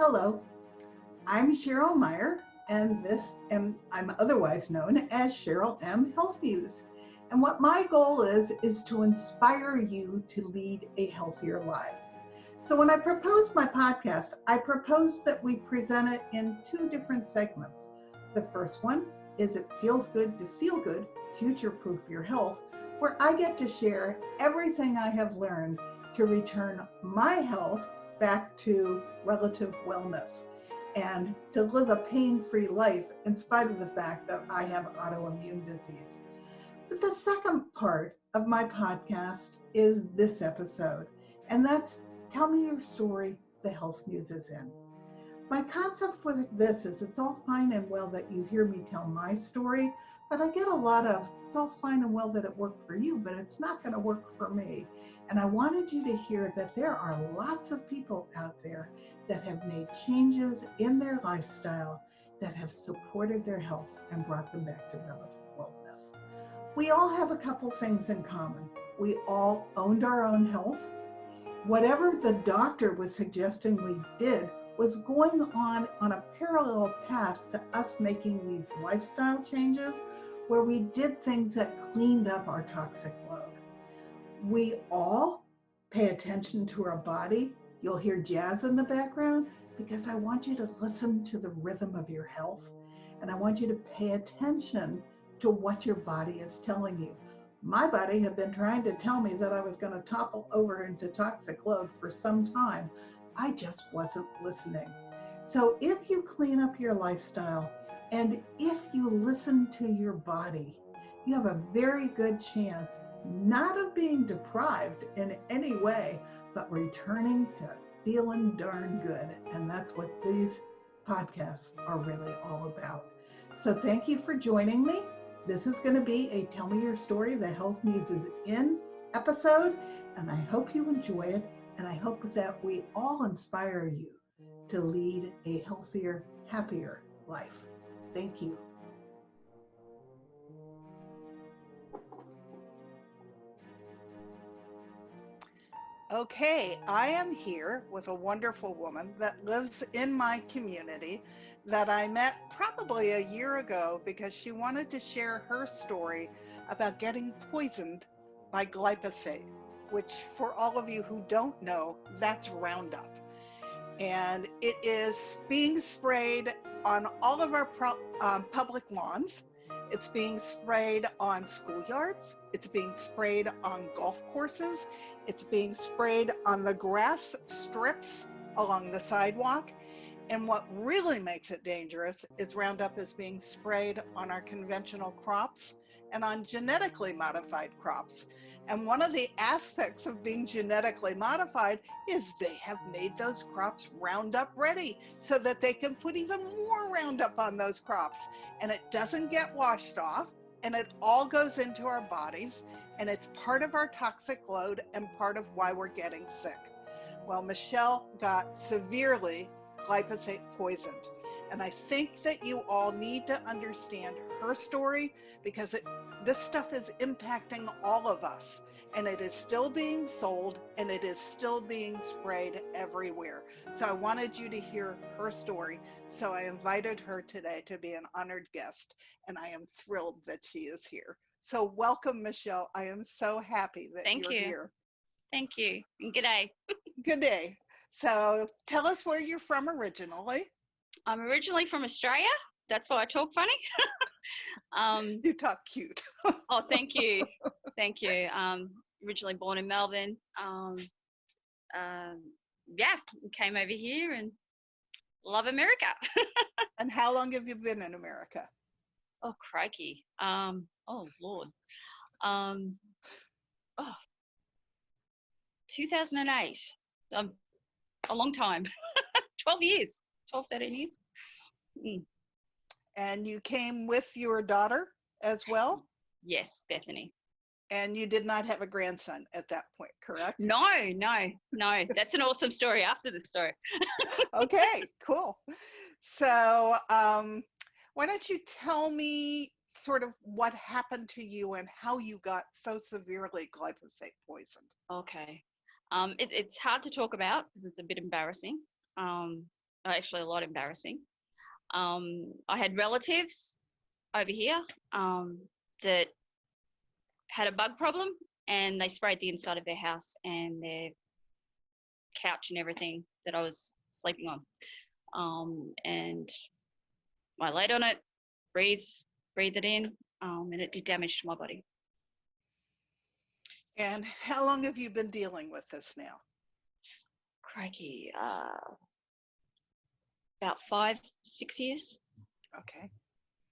Hello, I'm Cheryl Meyer, and I'm otherwise known as Cheryl M. Health Muse. And what my goal is to inspire you to lead a healthier life. So when I proposed my podcast, I proposed that we present it in two different segments. The first one is It Feels Good to Feel Good, Future-Proof Your Health, where I get to share everything I have learned to return my health back to relative wellness and to live a pain-free life in spite of the fact that I have autoimmune disease. But the second part of my podcast is this episode, and that's Tell Me Your Story, the Health Muse is in. My concept with this is it's all fine and well that you hear me tell my story, but I get a lot of, it's all fine and well that it worked for you, but it's not going to work for me. And I wanted you to hear that there are lots of people out there that have made changes in their lifestyle that have supported their health and brought them back to relative wellness. We all have a couple things in common. We all owned our own health. Whatever the doctor was suggesting we did was going on a parallel path to us making these lifestyle changes where we did things that cleaned up our toxic load. We all pay attention to our body. You'll hear jazz in the background because I want you to listen to the rhythm of your health, and I want you to pay attention to what your body is telling you. My body had been trying to tell me that I was going to topple over into toxic load for some time. I just wasn't listening. So if you clean up your lifestyle and if you listen to your body, you have a very good chance not of being deprived in any way, but returning to feeling darn good. And that's what these podcasts are really all about. So thank you for joining me. This is going to be a Tell Me Your Story, the Health Muse is in episode, and I hope you enjoy it. And I hope that we all inspire you to lead a healthier, happier life. Thank you. Okay, I am here with a wonderful woman that lives in my community that I met probably a year ago because she wanted to share her story about getting poisoned by glyphosate, which for all of you who don't know, that's Roundup. And it is being sprayed on all of our public lawns. It's being sprayed on schoolyards. It's being sprayed on golf courses. It's being sprayed on the grass strips along the sidewalk. And what really makes it dangerous is Roundup is being sprayed on our conventional crops and on genetically modified crops. And one of the aspects of being genetically modified is they have made those crops Roundup ready so that they can put even more Roundup on those crops. And it doesn't get washed off, and it all goes into our bodies, and it's part of our toxic load and part of why we're getting sick. Well, Michelle got severely glyphosate poisoned. And I think that you all need to understand her story because this stuff is impacting all of us, and it is still being sold and it is still being sprayed everywhere. So I wanted you to hear her story. So I invited her today to be an honored guest, and I am thrilled that she is here. So welcome, Michelle. I am so happy that you're here. Thank you. And good day. Good day. So tell us where you're from originally. I'm originally from Australia. That's why I talk funny. You talk cute. Oh, thank you. Thank you. Originally born in Melbourne. Yeah, came over here and love America. And how long have you been in America? Oh, crikey. Oh, Lord. 2008. A long time. 12 years. 12, 13 years. And you came with your daughter as well? Yes, Bethany. And you did not have a grandson at that point, correct? No. That's an awesome story after the story. Okay, cool. So why don't you tell me sort of what happened to you and how you got so severely glyphosate poisoned? Okay. It's hard to talk about because it's a bit embarrassing. actually a lot embarrassing. I had relatives over here that had a bug problem, and they sprayed the inside of their house and their couch and everything that I was sleeping on. And I laid on it, breathed it in, and it did damage to my body. And how long have you been dealing with this now? Crikey, about 5-6 years. Okay.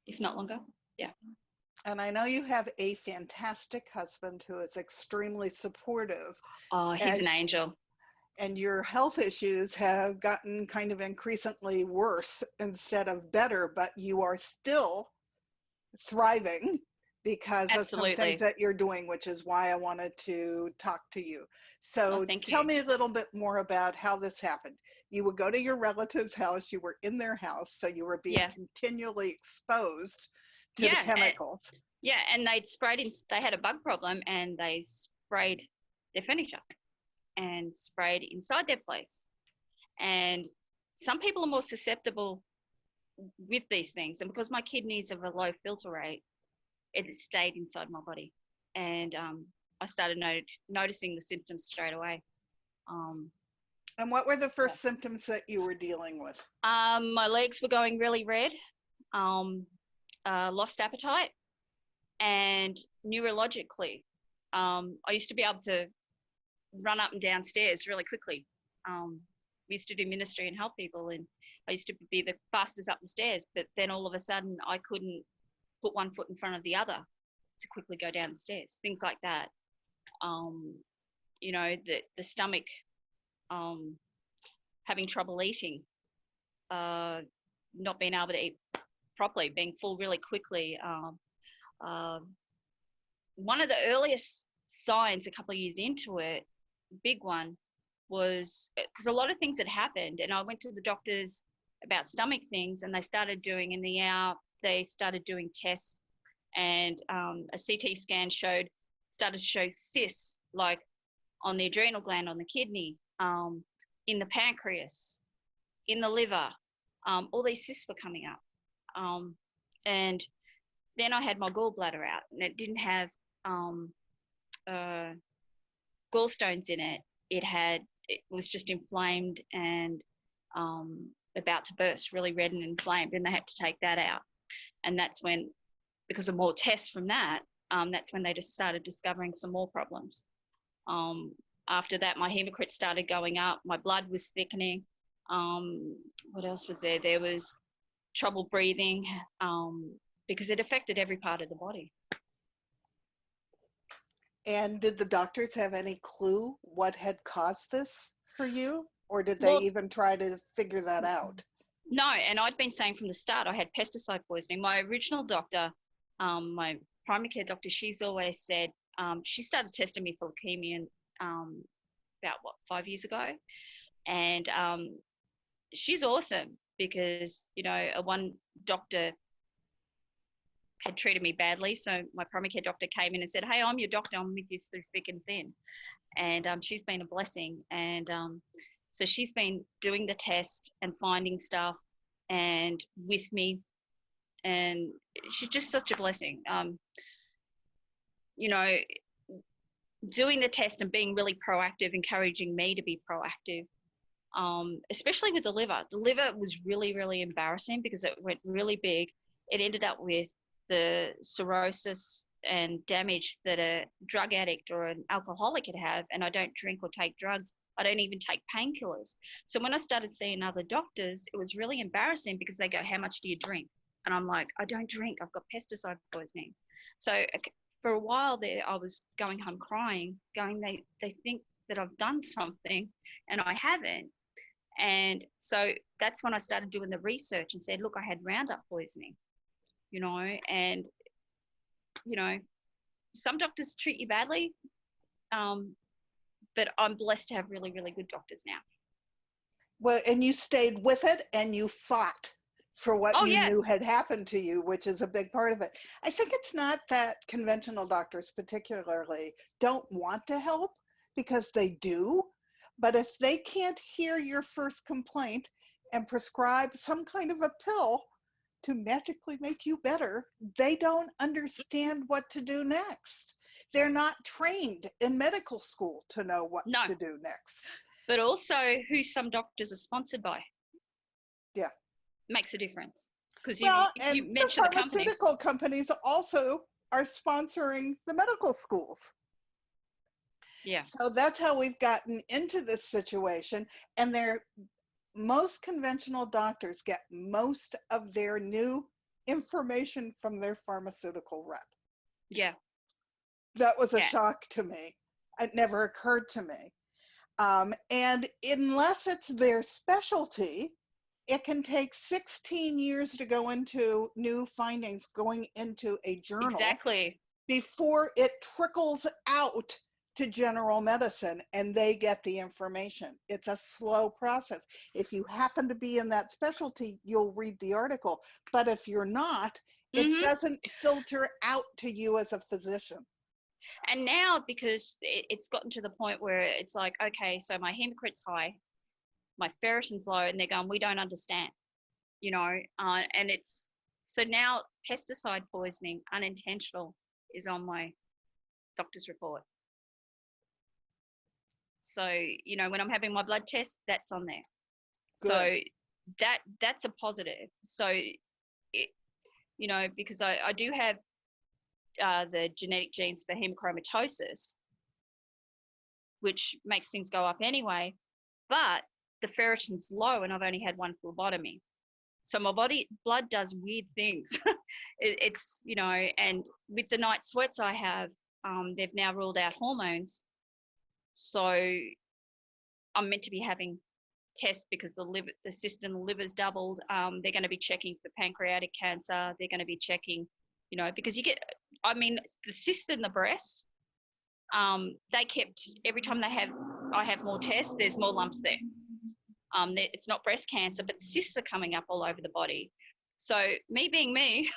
If not longer. Yeah. And I know you have a fantastic husband who is extremely supportive. Oh, he's an angel. And your health issues have gotten kind of increasingly worse instead of better, but you are still thriving because of some things that you're doing, which is why I wanted to talk to you. So tell me a little bit more about how this happened. You would go to your relative's house, you were in their house, so you were being continually exposed to the chemicals. And they'd sprayed in, they had a bug problem, and they sprayed their furniture and sprayed inside their place. And some people are more susceptible with these things, and because my kidneys have a low filter rate, it stayed inside my body. And I started noticing the symptoms straight away. And what were the first symptoms that you were dealing with? My legs were going really red, lost appetite, and neurologically, I used to be able to run up and down stairs really quickly. We used to do ministry and help people, and I used to be the fastest up the stairs, but then all of a sudden I couldn't put one foot in front of the other to quickly go down the stairs, things like that. You know, the stomach, having trouble eating, not being able to eat properly, being full really quickly. One of the earliest signs a couple of years into it, big one, was because a lot of things had happened, and I went to the doctors about stomach things, and they started doing they started doing tests, and a CT scan started to show cysts, like on the adrenal gland, on the kidney, in the pancreas, in the liver. All these cysts were coming up. And then I had my gallbladder out, and it didn't have gallstones in it. It was just inflamed and about to burst, really red and inflamed, and they had to take that out. And that's when, because of more tests from that's when they just started discovering some more problems. After that, my hematocrit started going up, my blood was thickening. What else was there? There was trouble breathing, because it affected every part of the body. And did the doctors have any clue what had caused this for you? Or did they even try to figure that out? No, and I'd been saying from the start I had pesticide poisoning. My original doctor, my primary care doctor, she's always said, she started testing me for leukemia about 5 years ago. And she's awesome because, you know, one doctor had treated me badly. So my primary care doctor came in and said, hey, I'm your doctor. I'm with you through thick and thin. And she's been a blessing. And so she's been doing the test and finding stuff and with me. And she's just such a blessing. You know, doing the test and being really proactive, encouraging me to be proactive, especially with the liver. The liver was really, really embarrassing because it went really big. It ended up with the cirrhosis and damage that a drug addict or an alcoholic could have, and I don't drink or take drugs. I don't even take painkillers. So when I started seeing other doctors, it was really embarrassing because they go, how much do you drink? And I'm like, I don't drink. I've got pesticide poisoning. So for a while there, I was going home crying, going, they think that I've done something and I haven't. And so that's when I started doing the research and said, look, I had Roundup poisoning, you know, and, you know, some doctors treat you badly, but I'm blessed to have really, really good doctors now. Well, and you stayed with it and you fought for what you knew had happened to you, which is a big part of it. I think it's not that conventional doctors particularly don't want to help, because they do, but if they can't hear your first complaint and prescribe some kind of a pill to magically make you better, they don't understand what to do next. They're not trained in medical school to know what No. to do next. But also who some doctors are sponsored by. Yeah. Makes a difference. Because Well, you and mentioned the the company. pharmaceutical companies also are sponsoring the medical schools. Yeah. So that's how we've gotten into this situation. And most conventional doctors get most of their new information from their pharmaceutical rep. Yeah. That was a Yeah. shock to me. It never occurred to me. And unless it's their specialty, it can take 16 years to go into new findings going into a journal. Exactly. Before it trickles out to general medicine and they get the information. It's a slow process. If you happen to be in that specialty, you'll read the article. But if you're not, it doesn't filter out to you as a physician. And now, because it's gotten to the point where it's like, okay, so my hematocrit's high, my ferritin's low, and they're going, we don't understand, and it's, so now pesticide poisoning, unintentional, is on my doctor's report. So, when I'm having my blood test, that's on there. Good. So that's a positive. So, because I do have the genetic genes for hemochromatosis, which makes things go up anyway, but the ferritin's low and I've only had one phlebotomy. So my blood does weird things. It's, and with the night sweats I have, they've now ruled out hormones. So I'm meant to be having tests because the cyst in the liver's doubled. They're going to be checking for pancreatic cancer. They're going to be checking, because the cyst in the breast, they kept, every time I have more tests, there's more lumps there. It's not breast cancer, but cysts are coming up all over the body. So me being me,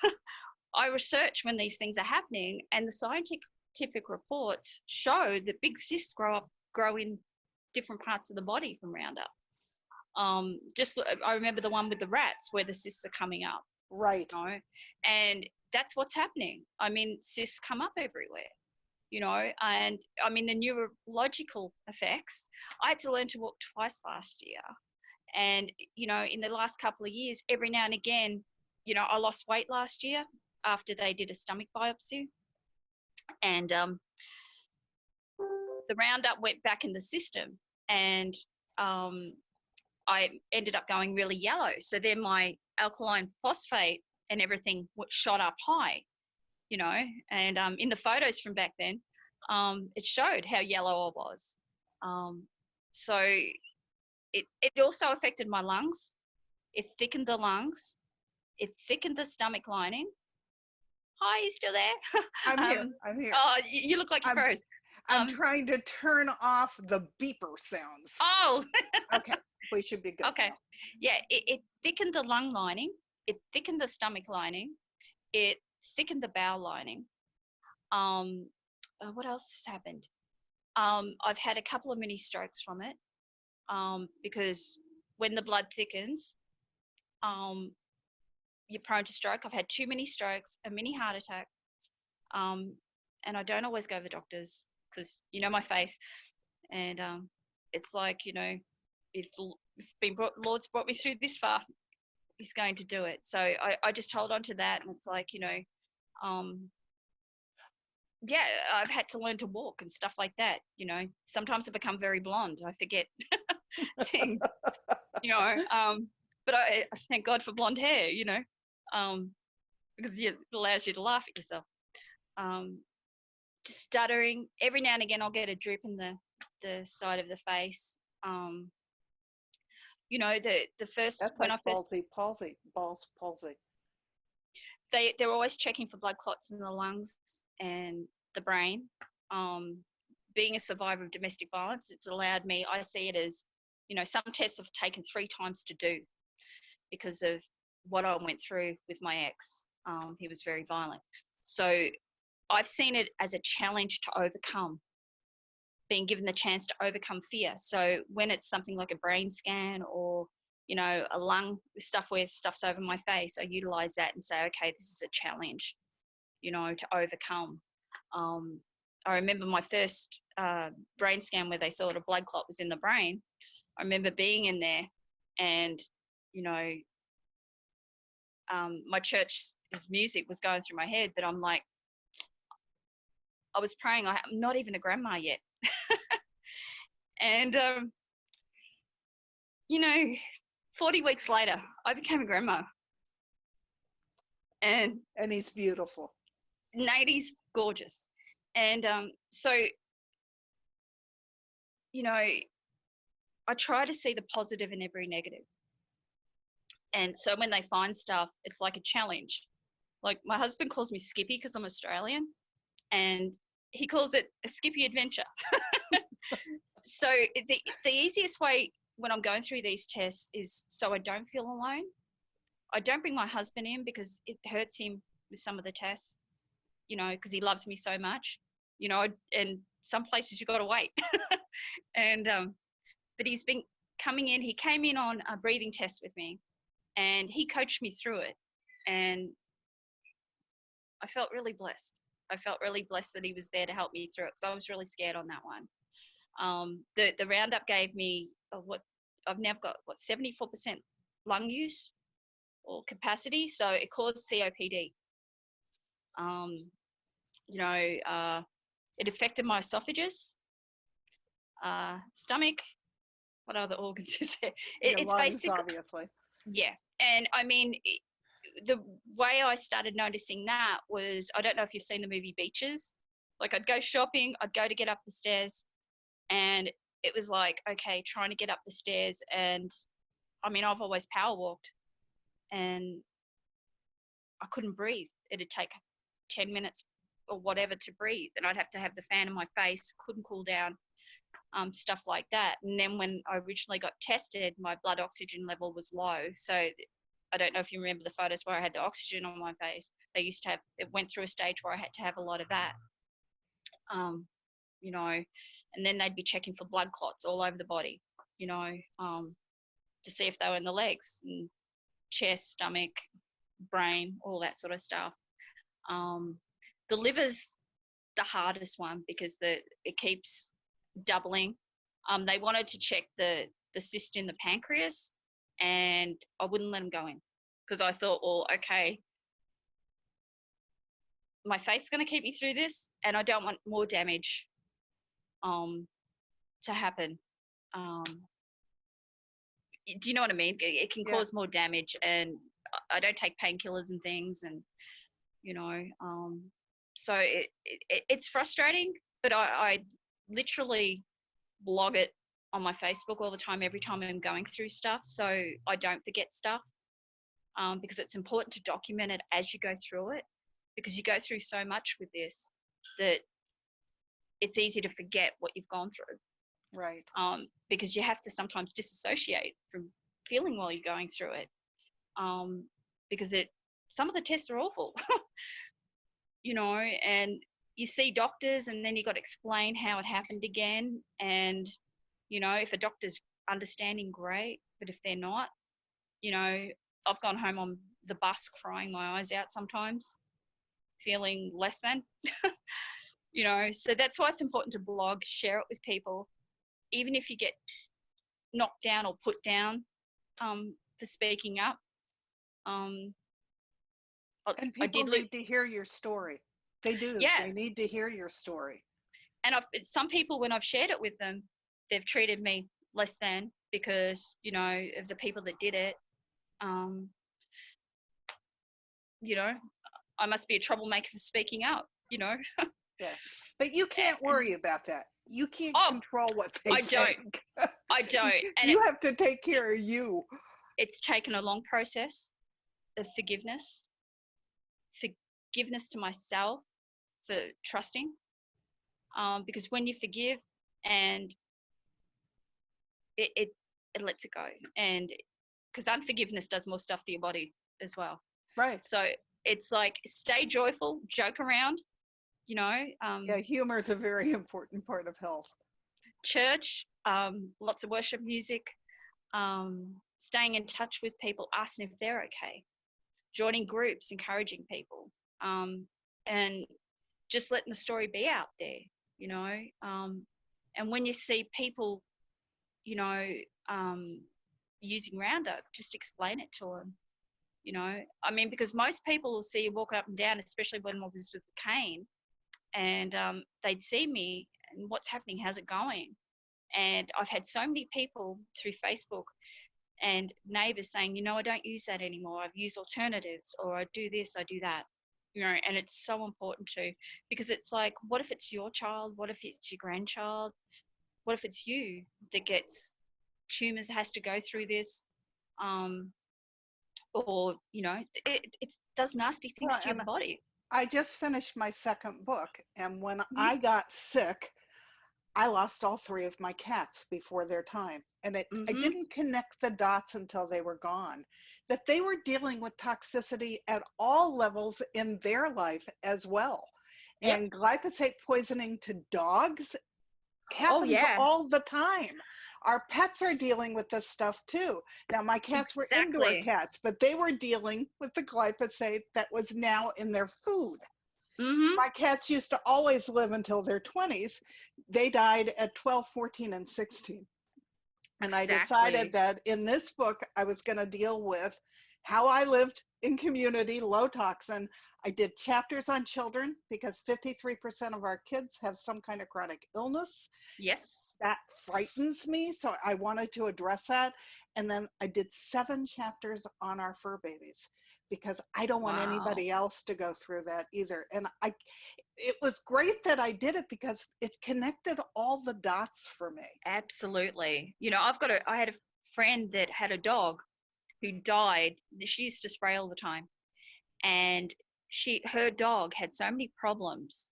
I research when these things are happening, and the scientific reports show that big cysts grow in different parts of the body from Roundup. I remember the one with the rats where the cysts are coming up. Right. And that's what's happening. Cysts come up everywhere. And the neurological effects. I had to learn to walk twice last year. And, in the last couple of years, every now and again, I lost weight last year after they did a stomach biopsy. And the Roundup went back in the system, and I ended up going really yellow. So then my alkaline phosphate and everything shot up high, and in the photos from back then, it showed how yellow I was. So it also affected my lungs. It thickened the lungs. It thickened the stomach lining. Hi, you still there? I'm here. Oh, you look like you froze. I'm trying to turn off the beeper sounds. Oh. Okay, we should be good. Okay. Now. Yeah, it thickened the lung lining. It thickened the stomach lining. It thickened the bowel lining. What else has happened? I've had a couple of mini strokes from it, because when the blood thickens, you're prone to stroke. I've had 2 mini strokes, a mini heart attack, and I don't always go to the doctors because my faith, and it's like, if Lord's brought me through this far, He's going to do it. So I just hold on to that, and it's like, yeah, I've had to learn to walk and stuff like that. Sometimes I become very blonde. I forget things, but I thank God for blonde hair, because it allows you to laugh at yourself. Just stuttering. Every now and again, I'll get a drip in the side of the face. The first, that's when like I first, palsy. they're always checking for blood clots in the lungs and the brain. Being a survivor of domestic violence, it's allowed me, I see it as, some tests have taken 3 times to do because of what I went through with my ex. He was very violent. So I've seen it as a challenge to overcome, being given the chance to overcome fear. So when it's something like a brain scan or you know, a lung stuff where stuff's over my face, I utilize that and say, okay, this is a challenge, you know, to overcome. I remember my first brain scan where they thought a blood clot was in the brain. I remember being in there and, you know, my church's music was going through my head, but I'm like, I was praying, I'm not even a grandma yet. And, you know, 40 weeks later, I became a grandma. And he's beautiful. Nate's gorgeous. And so, you know, I try to see the positive in every negative. And so when they find stuff, it's like a challenge. Like my husband calls me Skippy because I'm Australian, and he calls it a Skippy adventure. So the easiest way when I'm going through these tests is so I don't feel alone. I don't bring my husband in because it hurts him with some of the tests, you know, because he loves me so much, you know, and some places you've got to wait. And, but he's been coming in, he came in on a breathing test with me and he coached me through it. And I felt really blessed. I felt really blessed that he was there to help me through it because I was really scared on that one. The Roundup gave me what I've now got, 74% lung use or capacity. So it caused COPD. You know, it affected my esophagus, stomach. What other organs is there? It's lungs, basically, obviously. Yeah. And I mean, the way I started noticing that was, I don't know if you've seen the movie Beaches. Like I'd go shopping, I'd go to get up the stairs, and it was like, okay, trying to get up the stairs. And I mean, I've always power walked and I couldn't breathe. It'd take 10 minutes or whatever to breathe. And I'd have to have the fan in my face, couldn't cool down, stuff like that. And then when I originally got tested, my blood oxygen level was low. So I don't know if you remember the photos where I had the oxygen on my face. They used to have, it went through a stage where I had to have a lot of that. You know, and then they'd be checking for blood clots all over the body, you know, to see if they were in the legs, and chest, stomach, brain, all that sort of stuff. The liver's the hardest one because it keeps doubling. They wanted to check the cyst in the pancreas, and I wouldn't let them go in because I thought, well, okay, my faith's going to keep me through this, and I don't want more damage to happen. Do you know what I mean? It can cause more damage, and I don't take painkillers and things, and you know, so it's frustrating, but I literally blog it on my Facebook all the time, every time I'm going through stuff, so I don't forget stuff, because it's important to document it as you go through it, because you go through so much with this that it's easy to forget what you've gone through. Right. Because you have to sometimes disassociate from feeling while you're going through it, because some of the tests are awful. You know, and you see doctors and then you got to explain how it happened again. And, you know, if a doctor's understanding, great, but if they're not, you know, I've gone home on the bus crying my eyes out sometimes, feeling less than. You know, so that's why it's important to blog, share it with people, even if you get knocked down or put down for speaking up. And people need to hear your story. They do. Yeah. They need to hear your story. And some people, when I've shared it with them, they've treated me less than because, you know, of the people that did it. You know, I must be a troublemaker for speaking up, you know. Yeah. But you can't worry about that. You can't control what they think. I don't. And you have to take care of you. It's taken a long process of forgiveness to myself for trusting, because when you forgive and it lets it go, and because unforgiveness does more stuff to your body as well. Right. So it's like, stay joyful, joke around, you know. Yeah, humor is a very important part of health. Church, lots of worship music, staying in touch with people, asking if they're okay, joining groups, encouraging people, and just letting the story be out there, you know. And when you see people, you know, using Roundup, just explain it to them, you know. I mean, because most people will see you walk up and down, especially when I was with the cane, and they'd see me and what's happening, how's it going? And I've had so many people through Facebook and neighbors saying, you know, I don't use that anymore. I've used alternatives, or I do this, I do that, you know. And it's so important too, because it's like, what if it's your child? What if it's your grandchild? What if it's you that gets tumors, has to go through this? Or, you know, it does nasty things Well, to and your body. I just finished my second book, and when Mhm. I got sick, I lost all three of my cats before their time. And I Mhm. didn't connect the dots until they were gone, that they were dealing with toxicity at all levels in their life as well. Yep. And glyphosate poisoning to dogs Oh happens yeah. all the time. Our pets are dealing with this stuff too. Now, my cats were indoor Exactly. cats, but they were dealing with the glyphosate that was now in their food. Mhm. My cats used to always live until their 20s. They died at 12, 14, and 16. And I decided Exactly. that in this book, I was going to deal with how I lived in community, low toxin. I did chapters on children because 53% of our kids have some kind of chronic illness. Yes. That frightens me. So I wanted to address that. And then I did 7 chapters on our fur babies because I don't want Wow. anybody else to go through that either. And it was great that I did it because it connected all the dots for me. Absolutely. You know, I had a friend that had a dog who died. She used to spray all the time. And her dog had so many problems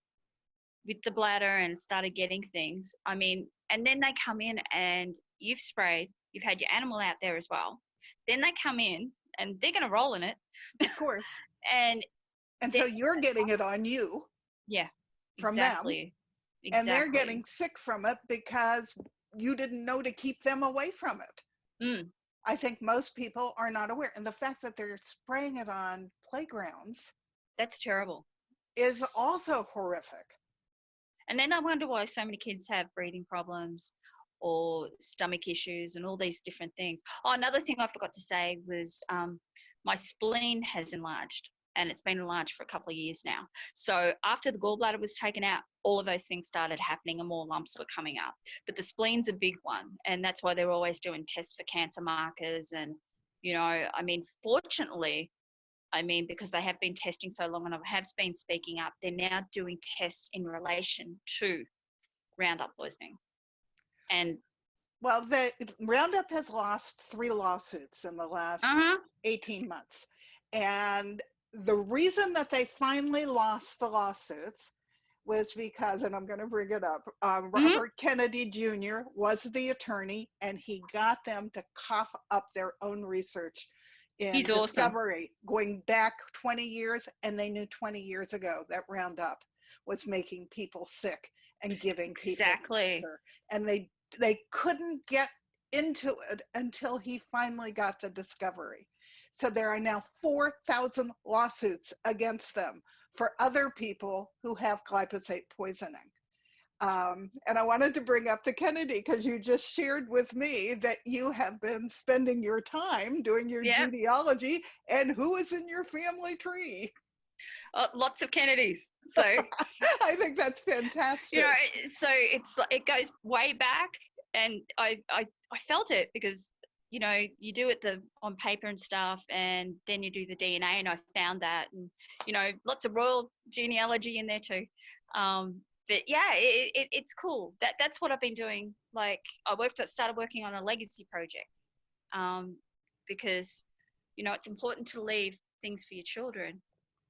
with the bladder and started getting things. I mean, and then they come in and you've sprayed, you've had your animal out there as well. Then they come in and they're going to roll in it. Of course. And And they, so you're getting it on you yeah, from them, exactly. and they're Exactly. getting sick from it because you didn't know to keep them away from it. Mm, I think most people are not aware. And the fact that they're spraying it on playgrounds that's terrible. is also horrific. And then I wonder why so many kids have breathing problems or stomach issues and all these different things. Oh, another thing I forgot to say was my spleen has enlarged, and it's been enlarged for a couple of years now. So after the gallbladder was taken out, all of those things started happening and more lumps were coming up. But the spleen's a big one, and that's why they're always doing tests for cancer markers. And, you know, I mean, fortunately, because they have been testing so long and I have been speaking up, they're now doing tests in relation to Roundup poisoning. And Well, the Roundup has lost 3 lawsuits in the last uh-huh, 18 months. And the reason that they finally lost the lawsuits was because, and I'm going to bring it up, mm-hmm, Robert Kennedy Jr. was the attorney, and he got them to cough up their own research in he's awesome. discovery going back 20 years. And they knew 20 years ago that Roundup was making people sick and giving people Exactly. cancer. And they couldn't get into it until he finally got the discovery. So there are now 4,000 lawsuits against them for other people who have glyphosate poisoning. And I wanted to bring up the Kennedy because you just shared with me that you have been spending your time doing your Yep. genealogy, and who is in your family tree? Lots of Kennedys. So, I think that's you fantastic. know, so it goes way back, and I felt it because, you know, you do it on paper and stuff, and then you do the DNA, and I found that, and, you know, lots of royal genealogy in there too. But yeah, it's cool. That's what I've been doing. Like, started working on a legacy project, because, you know, it's important to leave things for your children.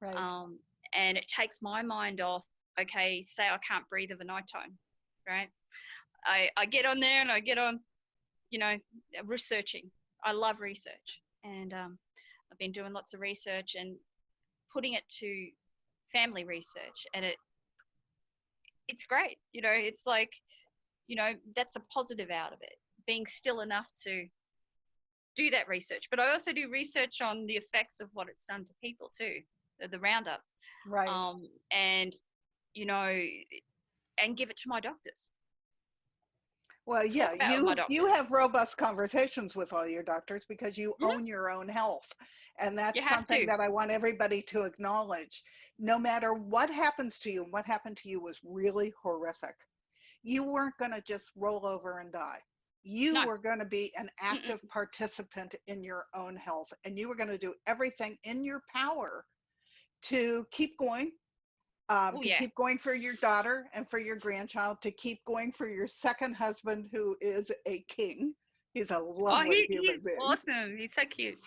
Right. Um, and it takes my mind off, okay, say I can't breathe of a nighttime, right? I get on there and I get on, you know, researching. I love research. And I've been doing lots of research and putting it to family research. And it's great. You know, it's like, you know, that's a positive out of it. Being still enough to do that research. But I also do research on the effects of what it's done to people too, the Roundup. Right. And, you know, and give it to my doctors. Well, yeah, you have robust conversations with all your doctors because you own your own health. And that's something that I want everybody to acknowledge. No matter what happens to you, and what happened to you was really horrific. You weren't going to just roll over and die. You were going to be an active participant in your own health, and you were going to do everything in your power to keep going. Keep going for your daughter and for your grandchild, to keep going for your second husband, who is a king. He's a lovely human being. He's awesome. He's so cute.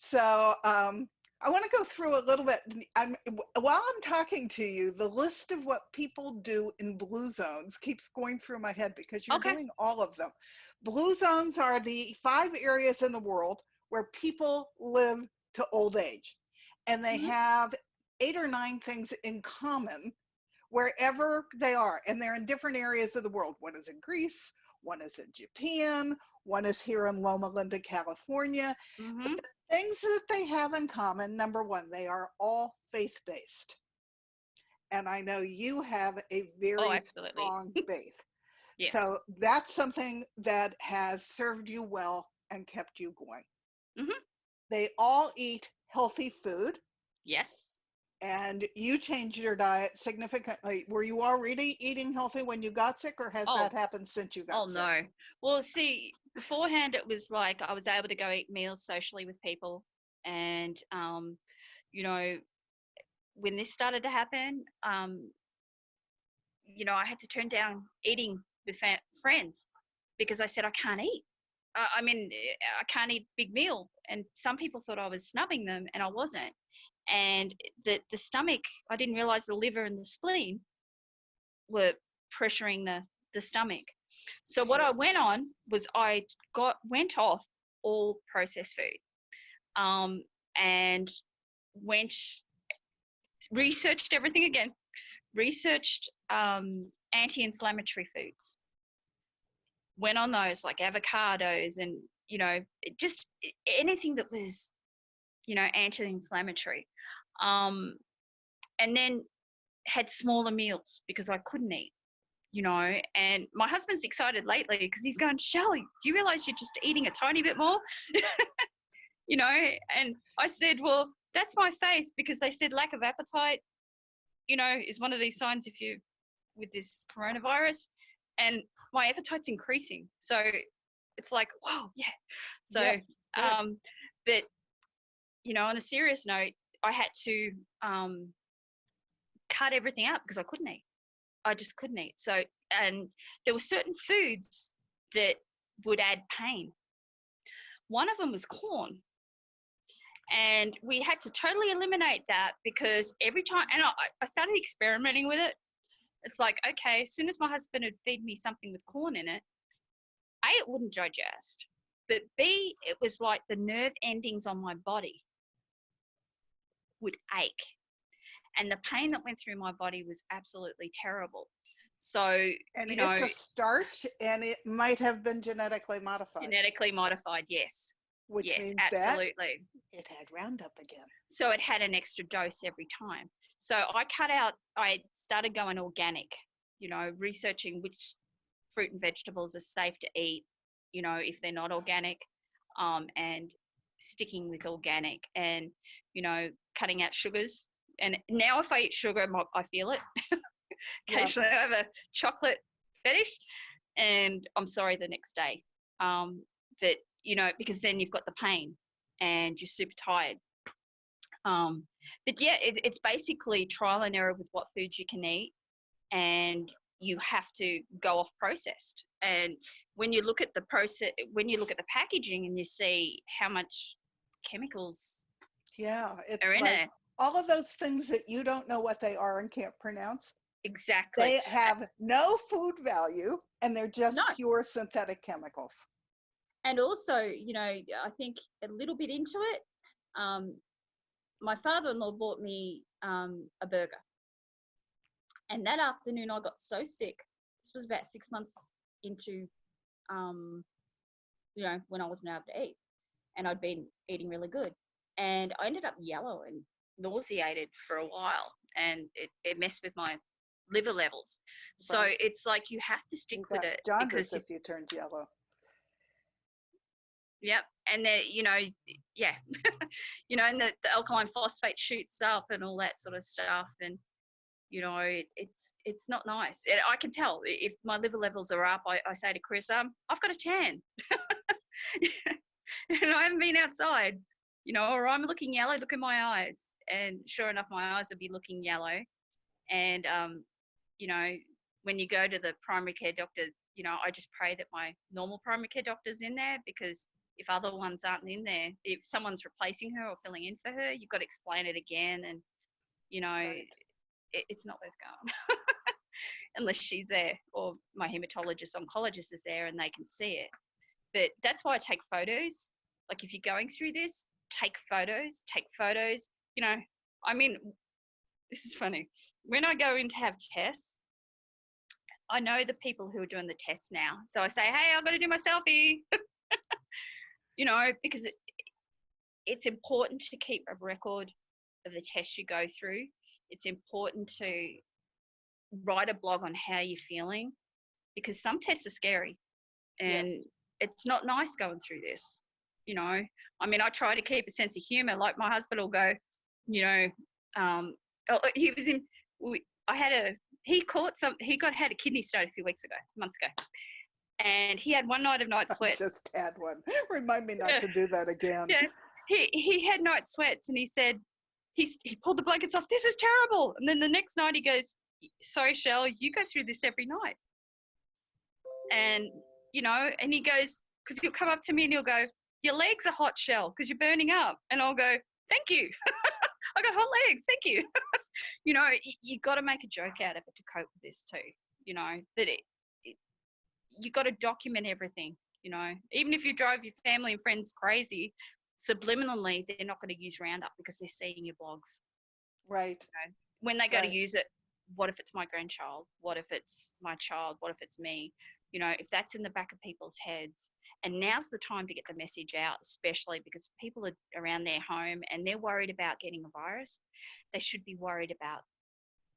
So I want to go through a little bit. While I'm talking to you, the list of what people do in blue zones keeps going through my head because you're doing all of them. Blue zones are the 5 areas in the world where people live to old age, and they have 8 or 9 things in common wherever they are, and they're in different areas of the world. One is in Greece, one is in Japan, one is here in Loma Linda, California. But the things that they have in common, number one, they are all faith-based. And I know you have a very strong faith. Yes. So that's something that has served you well and kept you going. They all eat healthy food. Yes. And you changed your diet significantly. Were you already eating healthy when you got sick, or has that happened since you got sick? Oh, no. Well, see, beforehand, it was like I was able to go eat meals socially with people. And, you know, when this started to happen, you know, I had to turn down eating with friends because I said I can't eat. I mean, I can't eat big meal. And some people thought I was snubbing them, and I wasn't. And the stomach, I didn't realize the liver and the spleen were pressuring the stomach. So what I went on was I went off all processed food, and researched everything again, researched anti-inflammatory foods, went on those like avocados and, you know, just anything that was, you know, anti-inflammatory. And then had smaller meals because I couldn't eat, you know. And my husband's excited lately because he's going, Shelley, do you realize you're just eating a tiny bit more? You know, and I said, well, that's my faith, because they said lack of appetite, you know, is one of these signs if you with this coronavirus, and my appetite's increasing. So it's like, whoa, yeah. So, but, you know, on a serious note, I had to cut everything out because I couldn't eat. I just couldn't eat. So, and there were certain foods that would add pain. One of them was corn. And we had to totally eliminate that because every time, and I started experimenting with it. It's like, okay, as soon as my husband would feed me something with corn in it, A, it wouldn't digest, but B, it was like the nerve endings on my body would ache. And the pain that went through my body was absolutely terrible. So, and you know, it's a starch, and it might have been genetically modified. Genetically modified, yes. Which yes, means absolutely. That it had Roundup again. So it had an extra dose every time. So I started going organic, you know, researching which fruit and vegetables are safe to eat, you know, if they're not organic, and sticking with organic, and, you know, cutting out sugars. And now if I eat sugar, I feel it. Occasionally I have a chocolate fetish, and I'm sorry the next day. That, you know, because then you've got the pain and you're super tired. But yeah, it's basically trial and error with what foods you can eat, and you have to go off processed. And when you look at the the packaging and you see how much chemicals it's are in like it, all of those things that you don't know what they are and can't pronounce. Exactly. They have no food value, and they're just pure synthetic chemicals. And also, you know, I think a little bit into it, my father-in-law bought me a burger. And that afternoon I got so sick. This was about 6 months into when I wasn't able to eat, and I'd been eating really good. And I ended up yellow and nauseated for a while, and it messed with my liver levels. So Right. it's like you have to stick with it, Jaundice because if you turned yellow. yep, and then yeah, and the alkaline phosphate shoots up and all that sort of stuff, and it's not nice. And I can tell if my liver levels are up. I say to Chris, I've got a tan, and I haven't been outside, or I'm looking yellow. Look at my eyes, and sure enough, my eyes would be looking yellow. And when you go to the primary care doctor, I just pray that my normal primary care doctor's in there, because if other ones aren't in there, if someone's replacing her or filling in for her, you've got to explain it again, and Right. it's not worth going unless she's there, or my hematologist oncologist is there and they can see it. But that's why I take photos. Like, if you're going through this, take photos. I mean, this is funny. When I go in to have tests, I know the people who are doing the tests now. So I say, hey, I've got to do my selfie, because it's important to keep a record of the tests you go through. It's important to write a blog on how you're feeling, because some tests are scary, and Yes. it's not nice going through this. I mean, I try to keep a sense of humor. Like, my husband will go, he was in, he had a kidney stone a few months ago, and he had one night of night sweats. I just had one. Remind me not to do that again. Yeah, he had night sweats, and he said, he pulled the blankets off. This is terrible. And then the next night he goes, sorry, Shell, you go through this every night. And, and he goes, because he'll come up to me and he'll go, your legs are hot, Shell, because you're burning up. And I'll go, thank you. I got hot legs. Thank you. You got to make a joke out of it to cope with this too. That you got to document everything. Even if you drive your family and friends crazy, subliminally, they're not going to use Roundup because they're seeing your blogs. Right. When they go to use it, what if it's my grandchild? What if it's my child? What if it's me? If that's in the back of people's heads. And now's the time to get the message out, especially because people are around their home and they're worried about getting a virus. They should be worried about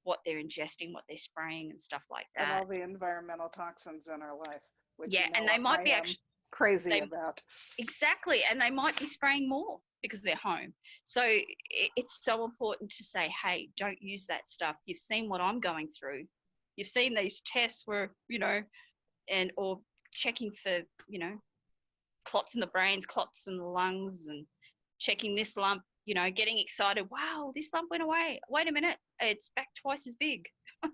what they're ingesting, what they're spraying and stuff like that. And all the environmental toxins in our life. Which and they might be actually crazy about. Exactly. And they might be spraying more because they're home. So it's so important to say, hey, don't use that stuff. You've seen what I'm going through. You've seen these tests where, or checking for, clots in the brains, clots in the lungs, and checking this lump, getting excited. Wow, this lump went away. Wait a minute, it's back twice as big. And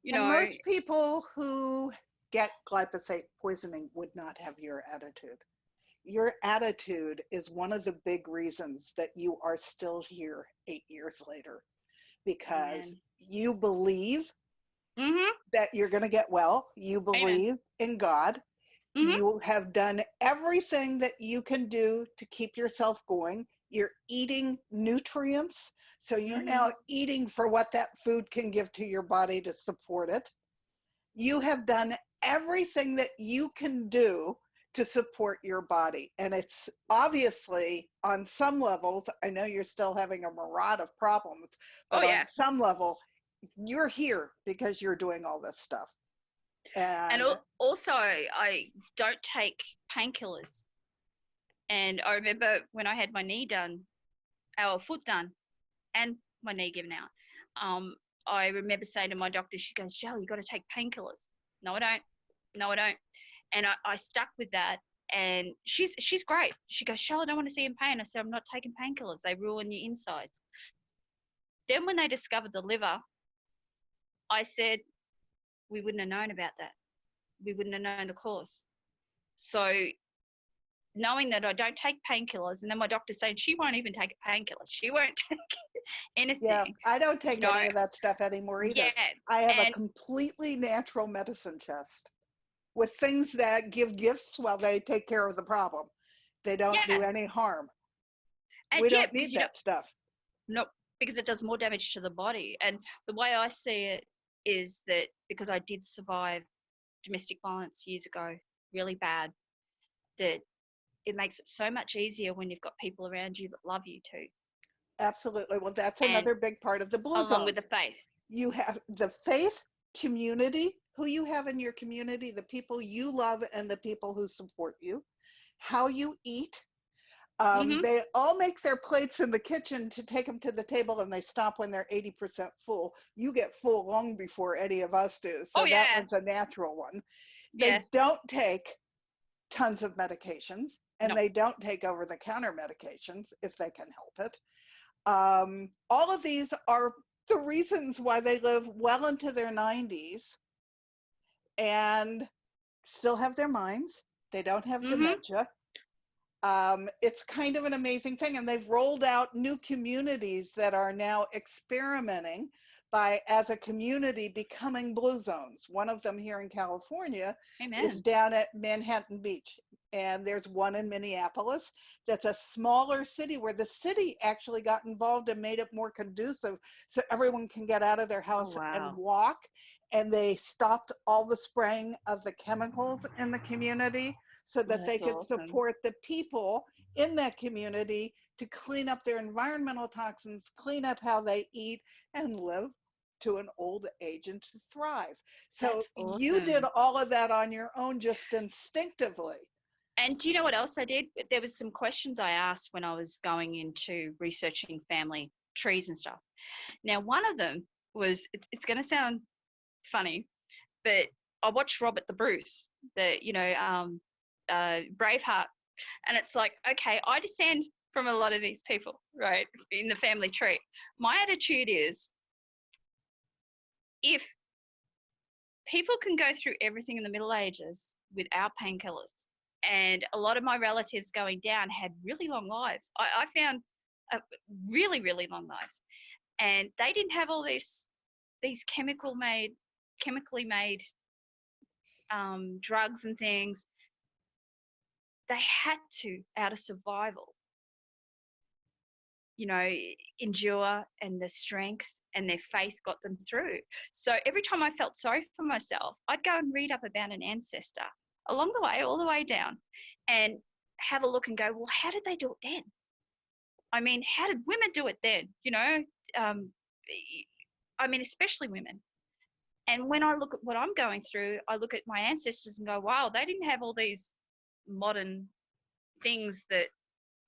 most people who get glyphosate poisoning would not have your attitude. Your attitude is one of the big reasons that you are still here 8 years later, because you believe that you're going to get well. You believe in God. You have done everything that you can do to keep yourself going. You're eating nutrients. So you're now eating for what that food can give to your body to support it. You have done everything that you can do to support your body. And it's obviously on some levels, I know you're still having a myriad of problems, but on some level, you're here because you're doing all this stuff. And also, I don't take painkillers. And I remember when I had my knee done, our foot done, and my knee given out, I remember saying to my doctor, she goes, Shell, you got to take painkillers. No, I don't. No, I don't. And I stuck with that. And she's great. She goes, Shell, I don't want to see you in pain. I said, I'm not taking painkillers. They ruin your insides. Then when they discovered the liver, I said, we wouldn't have known about that. We wouldn't have known the cause. So knowing that I don't take painkillers, and then my doctor saying she won't even take a painkiller. She won't take anything. Yeah, I don't take any of that stuff anymore either. Yeah, I have a completely natural medicine chest with things that give gifts while they take care of the problem. They don't do any harm. And we don't need that stuff. No, because it does more damage to the body. And the way I see it is that because I did survive domestic violence years ago, really bad, that it makes it so much easier when you've got people around you that love you too. Absolutely. Well, that's And another big part of the blue along zone. with the faith. You have the faith, community, who you have in your community, the people you love and the people who support you, how you eat. They all make their plates in the kitchen to take them to the table, and they stop when they're 80% full. You get full long before any of us do. So that one's a natural one. They don't take tons of medications, and they don't take over-the-counter medications if they can help it. All of these are the reasons why they live well into their 90s and still have their minds. They don't have dementia. It's kind of an amazing thing. And they've rolled out new communities that are now experimenting by, as a community, becoming blue zones. One of them here in California is down at Manhattan Beach. And there's one in Minneapolis that's a smaller city where the city actually got involved and made it more conducive so everyone can get out of their house and walk. And they stopped all the spraying of the chemicals in the community so that they could support the people in that community to clean up their environmental toxins, clean up how they eat, and live to an old age and to thrive. So you did all of that on your own, just instinctively. And do you know what else I did? There was some questions I asked when I was going into researching family trees and stuff. Now, one of them was, it's going to sound funny, but I watched Robert the Bruce, Braveheart, and it's like, okay, I descend from a lot of these people, right, in the family tree. My attitude is, if people can go through everything in the Middle Ages without painkillers, and a lot of my relatives going down had really long lives. I found really, really long lives. And they didn't have all these chemically made drugs and things. They had to, out of survival, endure, and the strength and their faith got them through. So every time I felt sorry for myself, I'd go and read up about an ancestor along the way, all the way down, and have a look and go, well, how did they do it then? I mean, how did women do it then? Especially women. And when I look at what I'm going through, I look at my ancestors and go, wow, they didn't have all these modern things that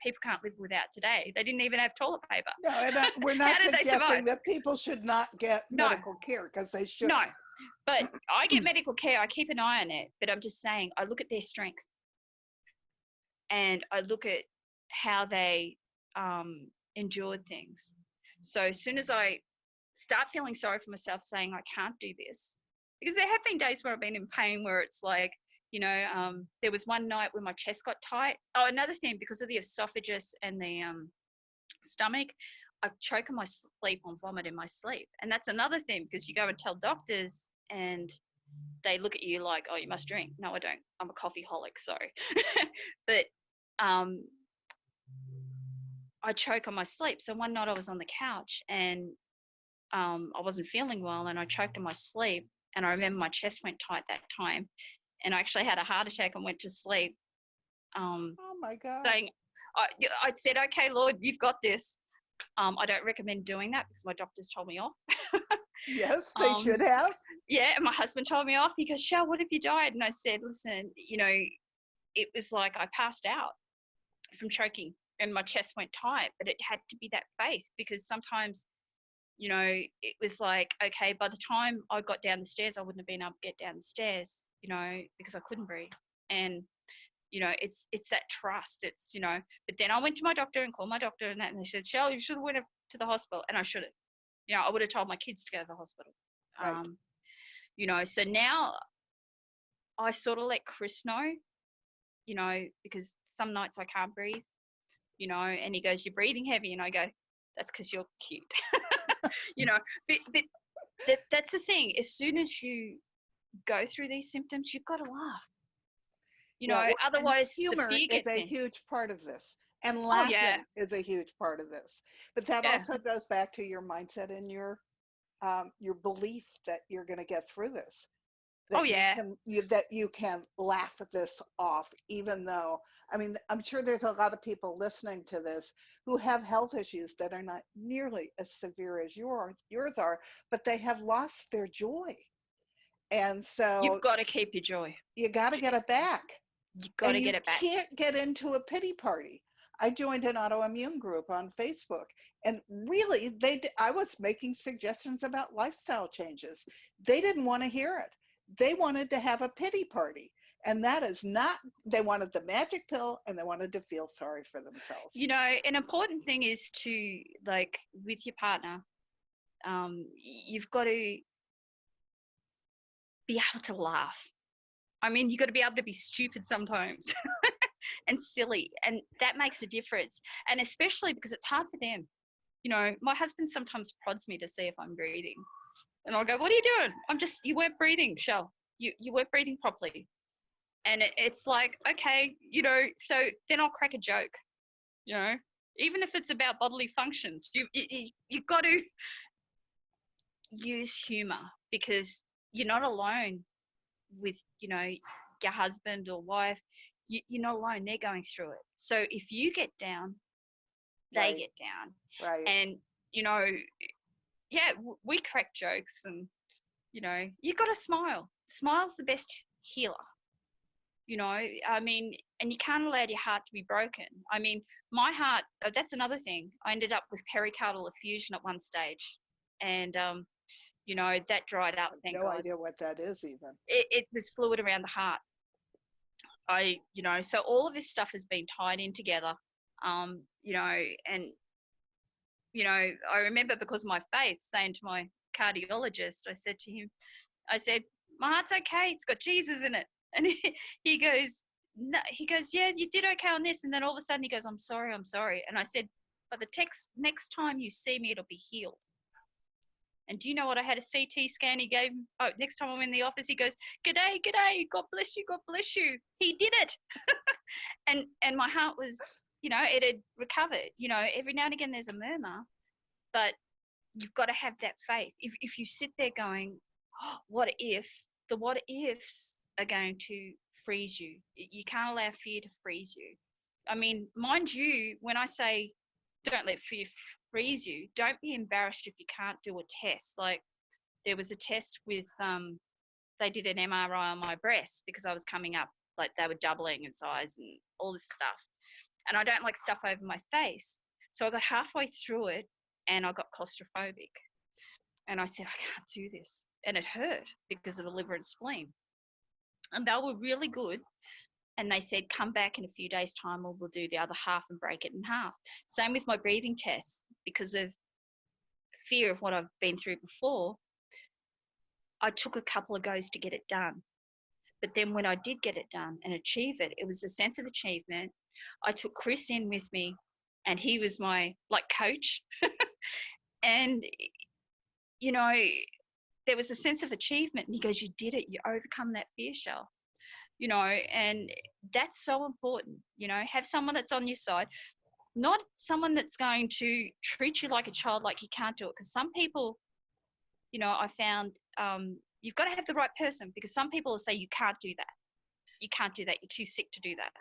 people can't live without today. They didn't even have toilet paper. No, and we're not suggesting that people should not get medical care, because they should. No, but I get medical care. I keep an eye on it. But I'm just saying, I look at their strength, and I look at how they endured things. So as soon as I start feeling sorry for myself, saying I can't do this, because there have been days where I've been in pain where it's like, there was one night when my chest got tight. Oh, another thing, because of the esophagus and the stomach, I choke on my sleep, on vomit in my sleep. And that's another thing, because you go and tell doctors and they look at you like, oh, you must drink. No, I don't. I'm a coffeeholic, sorry. But I choke on my sleep. So one night I was on the couch and I wasn't feeling well, and I choked on my sleep. And I remember my chest went tight that time. And I actually had a heart attack and went to sleep. Oh my God. Saying, I said, okay, Lord, you've got this. I don't recommend doing that because my doctors told me off. Yes, they should have. Yeah, and my husband told me off. He goes, Shell, what if you died? And I said, listen, it was like I passed out from choking and my chest went tight, but it had to be that faith, because sometimes, it was like, okay, by the time I got down the stairs, I wouldn't have been able to get down the stairs, because I couldn't breathe. And, it's that trust. It's, but then I went to my doctor and called my doctor and they said, Shell, you should have went to the hospital. And I should have. I would have told my kids to go to the hospital. Right. So now I sort of let Chris know, because some nights I can't breathe, and he goes, you're breathing heavy. And I go, that's because you're cute. But that's the thing. As soon as you go through these symptoms, you've got to laugh. Otherwise humor the fear is gets a in. huge part of this. And laughing is a huge part of this. But that also goes back to your mindset and your belief that you're going to get through this. Oh yeah. That you can laugh this off, even though, I mean, I'm sure there's a lot of people listening to this who have health issues that are not nearly as severe as yours are, but they have lost their joy. And so You've got to keep your joy. you got to get it back. You've got to get it back. You can't get into a pity party. I joined an autoimmune group on Facebook, and really, I was making suggestions about lifestyle changes. They didn't want to hear it. They wanted to have a pity party, and that is not. They wanted the magic pill, and they wanted to feel sorry for themselves. You know, an important thing is to, like, with your partner, you've got to be able to laugh. I mean, you've got to be able to be stupid sometimes and silly, and that makes a difference. And especially because it's hard for them. You know, my husband sometimes prods me to see if I'm breathing, and I'll go, "What are you doing?" You weren't breathing, Shell. You weren't breathing properly. And it's like, okay, you know, so then I'll crack a joke, you know, even if it's about bodily functions. You've got to use humor, because you're not alone with, you know, your husband or wife. You're not alone. They're going through it. So if you get down, they get down. Right. And, you know, yeah, we crack jokes, and, you know, you got to smile. Smile's the best healer. You know, I mean, and you can't allow your heart to be broken. I mean, my heart, that's another thing. I ended up with pericardial effusion at one stage. And, you know, that dried up, thank God. No idea what that is even. It was fluid around the heart. You know, so all of this stuff has been tied in together, you know, and, you know, I remember, because of my faith, saying to my cardiologist, I said to him, my heart's okay. It's got Jesus in it. And he goes, no, he goes, yeah, you did okay on this. And then all of a sudden he goes, I'm sorry. And I said, but the next time you see me, it'll be healed. And do you know what? I had a CT scan. He gave, next time I'm in the office, he goes, g'day, God bless you. He did it. and my heart was, you know, it had recovered. You know, every now and again there's a murmur, but you've got to have that faith. If you sit there going, oh, what if, the what ifs are going to freeze you. You can't allow fear to freeze you. I mean, mind you, when I say don't let fear freeze you, don't be embarrassed if you can't do a test. Like, there was a test with, they did an MRI on my breast because I was coming up, like they were doubling in size and all this stuff. And I don't like stuff over my face. So I got halfway through it and I got claustrophobic. And I said, I can't do this. And it hurt because of the liver and spleen. And they were really good. And they said, come back in a few days' time, or we'll do the other half and break it in half. Same with my breathing tests. Because of fear of what I've been through before, I took a couple of goes to get it done. But then when I did get it done and achieve it, it was a sense of achievement. I took Chris in with me, and he was my, like, coach. And, you know, there was a sense of achievement. And he goes, you did it. You overcome that fear, Shell. You know, and that's so important. You know, have someone that's on your side, not someone that's going to treat you like a child, like you can't do it. Because some people, you know, I found you've got to have the right person, because some people will say you can't do that. You can't do that. You're too sick to do that.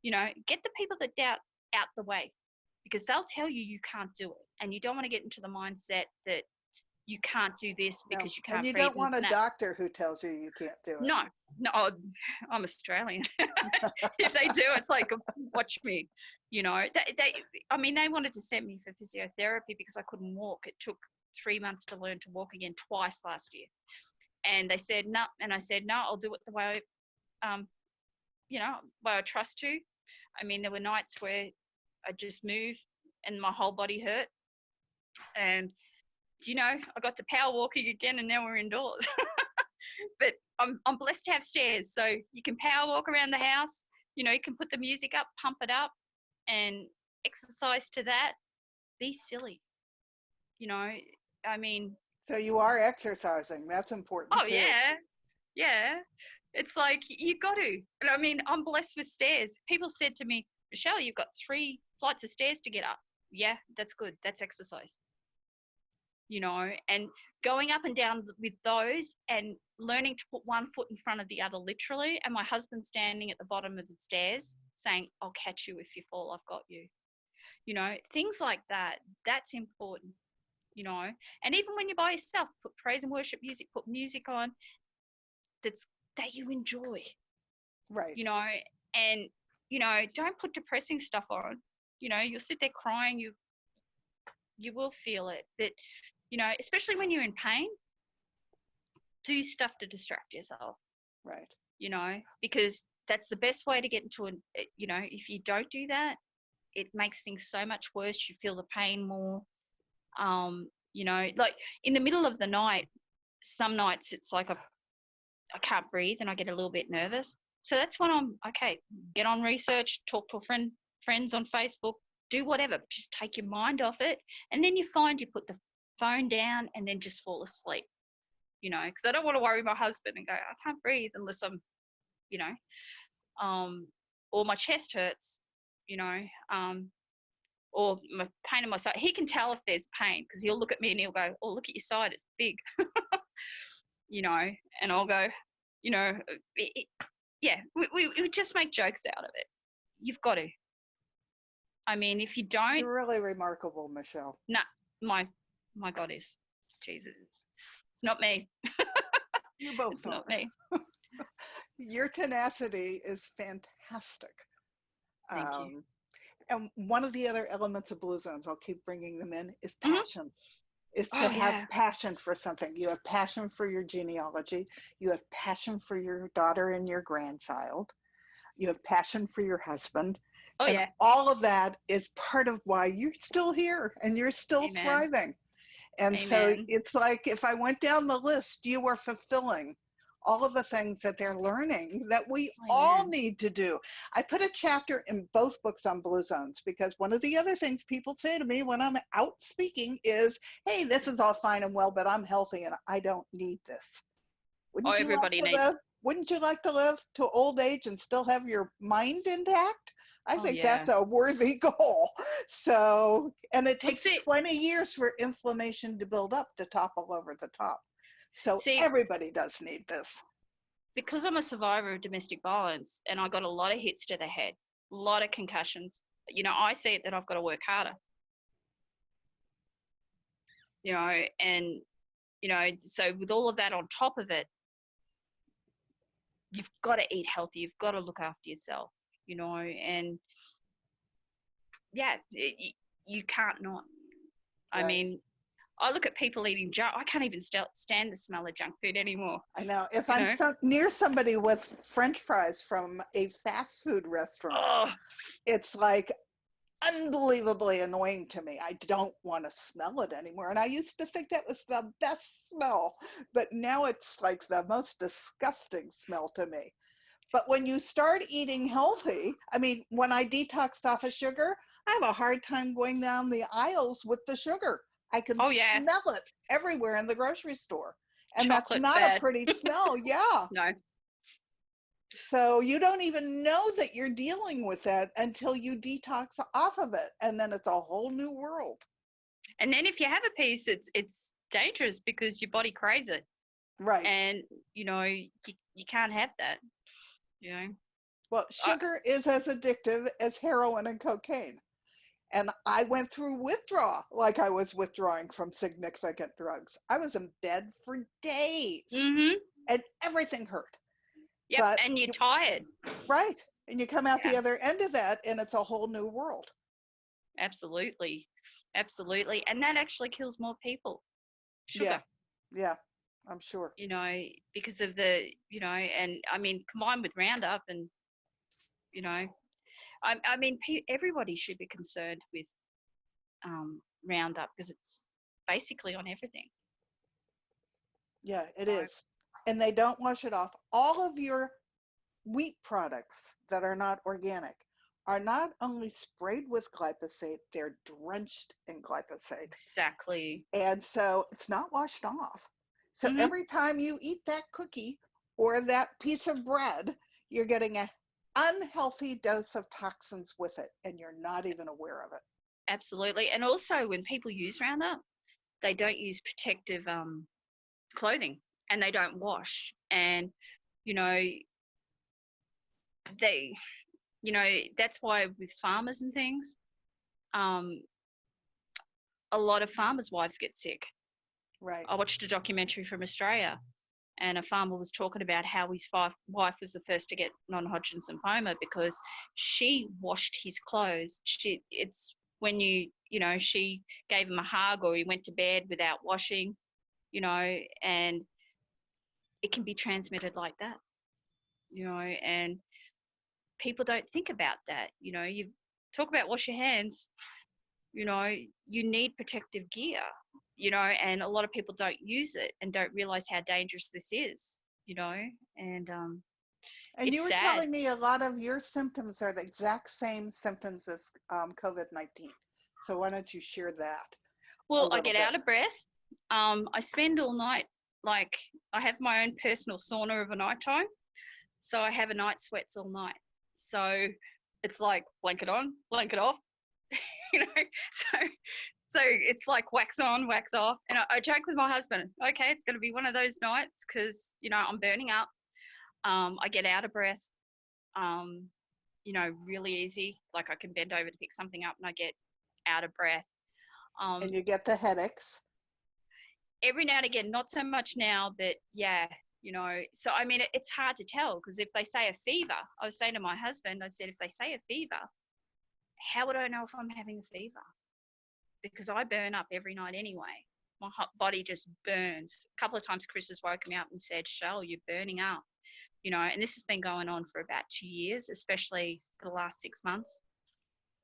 You know, get the people that doubt out the way, because they'll tell you can't do it. And you don't want to get into the mindset that you can't do this because you can't breathe. And you don't want a doctor who tells you you can't do it. No, I'm Australian. If they do, it's like, watch me. You know, they wanted to send me for physiotherapy because I couldn't walk. It took 3 months to learn to walk again, twice last year. And they said no, and I said no, I'll do it the way you know, way I trust to. I mean, there were nights where I just moved and my whole body hurt. And, you know, I got to power walking again, and now we're indoors. But I'm blessed to have stairs, so you can power walk around the house. You know, you can put the music up, pump it up, and exercise to that. Be silly. You know, I mean. So you are exercising. That's important. Oh, too. Yeah. It's like, you got to. And I mean, I'm blessed with stairs. People said to me, Michelle, you've got 3 flights of stairs to get up. Yeah, that's good. That's exercise. you know, and going up and down with those and learning to put one foot in front of the other, literally. And my husband standing at the bottom of the stairs saying, I'll catch you if you fall, I've got you. You know, things like that, that's important, you know. And even when you're by yourself, put praise and worship music, put music on that you enjoy. Right. You know, and, you know, don't put depressing stuff on. You know, you'll sit there crying, you will feel it. But, you know, especially when you're in pain, do stuff to distract yourself. Right. You know, because that's the best way to get into you know, if you don't do that, it makes things so much worse. You feel the pain more. You know, like in the middle of the night, some nights it's like I can't breathe and I get a little bit nervous. So that's when I'm, okay, get on research, talk to friends on Facebook, do whatever, just take your mind off it. And then you find you put the phone down and then just fall asleep, you know, because I don't want to worry my husband and go, I can't breathe unless I'm, you know, or my chest hurts, you know, or my pain in my side. He can tell if there's pain because he'll look at me and he'll go, oh, look at your side, it's big, you know, and I'll go, you know, yeah, we just make jokes out of it. You've got to. I mean, if you don't. You're really remarkable, Michelle. Nah, my goddess, Jesus, it's not me. You both it's are. Not me. Your tenacity is fantastic. Thank you. And one of the other elements of Blue Zones, I'll keep bringing them in, is passion. Is to have passion for something. You have passion for your genealogy. You have passion for your daughter and your grandchild. You have passion for your husband. And all of that is part of why you're still here and you're still thriving. And so it's like, if I went down the list, you are fulfilling all of the things that they're learning that we all need to do. I put a chapter in both books on Blue Zones because one of the other things people say to me when I'm out speaking is, hey, this is all fine and well, but I'm healthy and I don't need this. Wouldn't you like to live to old age and still have your mind intact? I think that's a worthy goal. So, and it takes 20 years for inflammation to build up to topple over the top. So everybody does need this. Because I'm a survivor of domestic violence and I got a lot of hits to the head, a lot of concussions, you know, I see it that I've got to work harder. You know, and, you know, so with all of that on top of it, you've got to eat healthy. You've got to look after yourself, you know, and you can't not. I mean, I look at people eating junk. I can't even stand the smell of junk food anymore. I know. If I'm near somebody with French fries from a fast food restaurant, it's like unbelievably annoying to me. I don't want to smell it anymore. And I used to think that was the best smell, but now it's like the most disgusting smell to me. But when you start eating healthy, I mean, when I detoxed off of sugar, I have a hard time going down the aisles with the sugar. I can smell it everywhere in the grocery store. And Chocolate's that's not bad. a pretty smell. No. So you don't even know that you're dealing with that until you detox off of it. And then it's a whole new world. And then if you have a piece, it's dangerous because your body craves it. Right. And, you know, you can't have that, you know. Well, sugar is as addictive as heroin and cocaine. And I went through withdrawal like I was withdrawing from significant drugs. I was in bed for days and everything hurt. Yep, but and you're tired. Right. And you come out the other end of that and it's a whole new world. Absolutely. Absolutely. And that actually kills more people. Sugar. Yeah, I'm sure. You know, because of the, you know, and I mean, combined with Roundup and, you know, I mean, everybody should be concerned with Roundup because it's basically on everything. Yeah, it is. And they don't wash it off. All of your wheat products that are not organic are not only sprayed with glyphosate, they're drenched in glyphosate. Exactly. And so it's not washed off. So every time you eat that cookie or that piece of bread, you're getting an unhealthy dose of toxins with it, and you're not even aware of it. Absolutely. And also when people use Roundup, they don't use protective clothing, and they don't wash. And, you know, they, you know, that's why with farmers and things, a lot of farmers' wives get sick. Right. I watched a documentary from Australia, and a farmer was talking about how his wife was the first to get non-Hodgkin's lymphoma because she washed his clothes. It's when you know, she gave him a hug or he went to bed without washing, you know, and it can be transmitted like that, you know, and people don't think about that. You know, you talk about wash your hands, you know, you need protective gear, you know, and a lot of people don't use it and don't realize how dangerous this is, you know, and And it's you were sad. telling me a lot of your symptoms are the exact same symptoms as COVID-19. So why don't you share that? Well, I get out of breath. I spend all night, like, I have my own personal sauna of a nighttime. So I have a night sweats all night. So it's like blanket on, blanket off, you know. So it's like wax on, wax off. And I joke with my husband, okay, it's going to be one of those nights because, you know, I'm burning up. I get out of breath, you know, really easy. Like I can bend over to pick something up and I get out of breath. And you get the headaches? Every now and again, not so much now, but yeah, you know. So, I mean, it's hard to tell because if they say a fever, I was saying to my husband, I said, if they say a fever, how would I know if I'm having a fever? Because I burn up every night anyway. My body just burns. A couple of times Chris has woken me up and said, Shell, you're burning up, you know, and this has been going on for about 2 years, especially the last 6 months.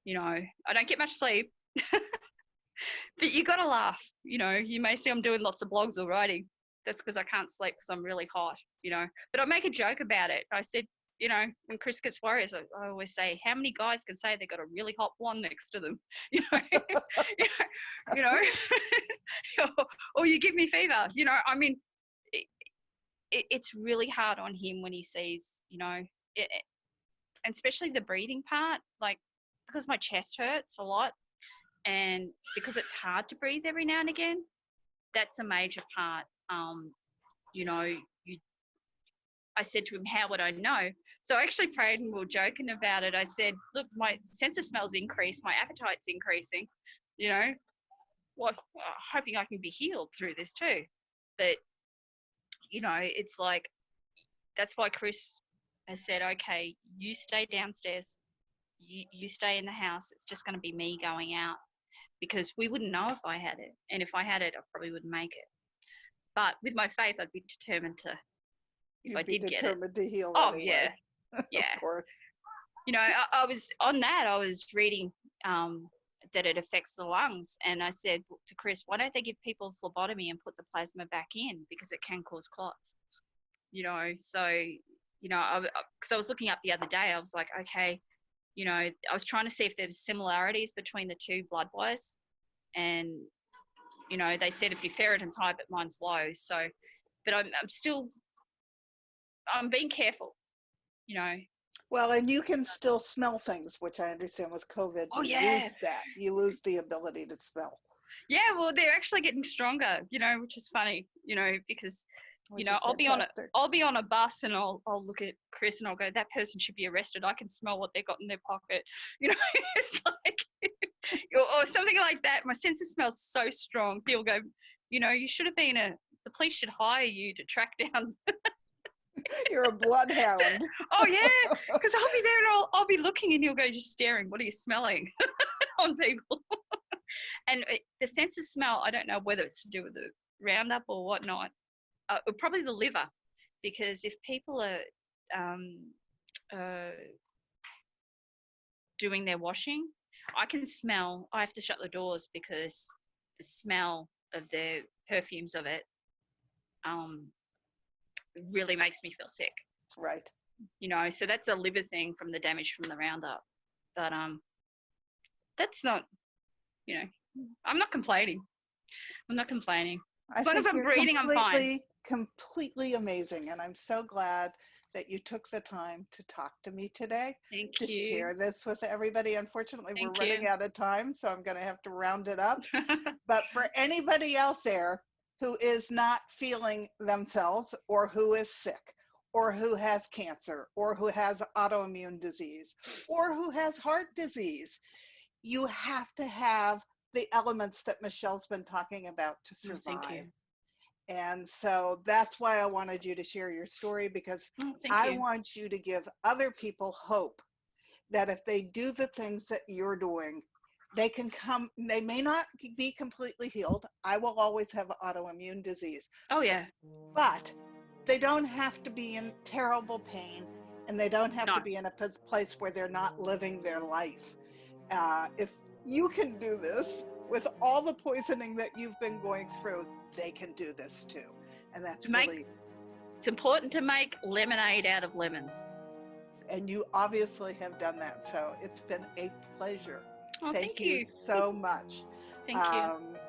You know, I don't get much sleep, but you got to laugh. You know, you may see I'm doing lots of blogs or writing. That's because I can't sleep because I'm really hot, you know, but I make a joke about it. I said, you know, when Chris gets worried, I always say, how many guys can say they got a really hot blonde next to them? You know, you know, or you give me fever, you know. I mean, it's really hard on him when he sees, you know, and especially the breathing part, like because my chest hurts a lot and because it's hard to breathe every now and again, that's a major part. You know, I said to him, how would I know? So I actually prayed and we were joking about it. I said, look, my sense of smell's increased, my appetite's increasing, you know, well, hoping I can be healed through this too. But, you know, it's like, that's why Chris has said, okay, you stay downstairs, you stay in the house. It's just going to be me going out because we wouldn't know if I had it. And if I had it, I probably wouldn't make it. But with my faith, I'd be determined to, if I did get it. Determined to heal anyway. Yeah. Yeah. Of course. You know, I was on that. I was reading that it affects the lungs. And I said to Chris, why don't they give people phlebotomy and put the plasma back in because it can cause clots? You know, so, you know, because I was looking up the other day, I was like, okay, you know, I was trying to see if there's similarities between the two blood-wise. And, you know, they said if your ferritin's high, but mine's low. So, but I'm being careful, you know. Well, and you can still smell things, which I understand with COVID. Oh, you yeah. lose that. You lose the ability to smell. Yeah, well, they're actually getting stronger, you know, which is funny, you know, because, you know, I'll be on a bus and I'll look at Chris and I'll go, that person should be arrested. I can smell what they've got in their pocket. You know, it's like, or something like that. My sense of smell is so strong. He'll go, you know, you should have been the police should hire you to track down. You're a bloodhound. So, oh yeah, because I'll be there and I'll be looking and you'll go just staring. What are you smelling on people? And the sense of smell, I don't know whether it's to do with the Roundup or whatnot. Probably the liver, because if people are doing their washing, I can smell. I have to shut the doors because the smell of the perfumes of it really makes me feel sick. Right. You know, so that's a liver thing from the damage from the Roundup. But that's not, you know, I'm not complaining. I'm not complaining. As long as I'm breathing, I'm fine. Completely amazing. And I'm so glad that you took the time to talk to me today, Thank to you. share this with everybody. Unfortunately, we're Thank running you. out of time, so I'm going to have to round it up. But for anybody out there who is not feeling themselves, or who is sick, or who has cancer, or who has autoimmune disease, or who has heart disease, you have to have the elements that Michelle's been talking about to Oh, thank you. survive. And so that's why I wanted you to share your story, because Oh, thank I you. want you to give other people hope that if they do the things that you're doing, they can come, they may not be completely healed. I will always have autoimmune disease. Oh, yeah. But they don't have to be in terrible pain, and they don't have No. to be in a place where they're not living their life. If you can do this with all the poisoning that you've been going through, they can do this too. And that's really, it's important to make lemonade out of lemons. and you obviously have done that. So it's been a pleasure. Oh, thank you you. so much. Thank you.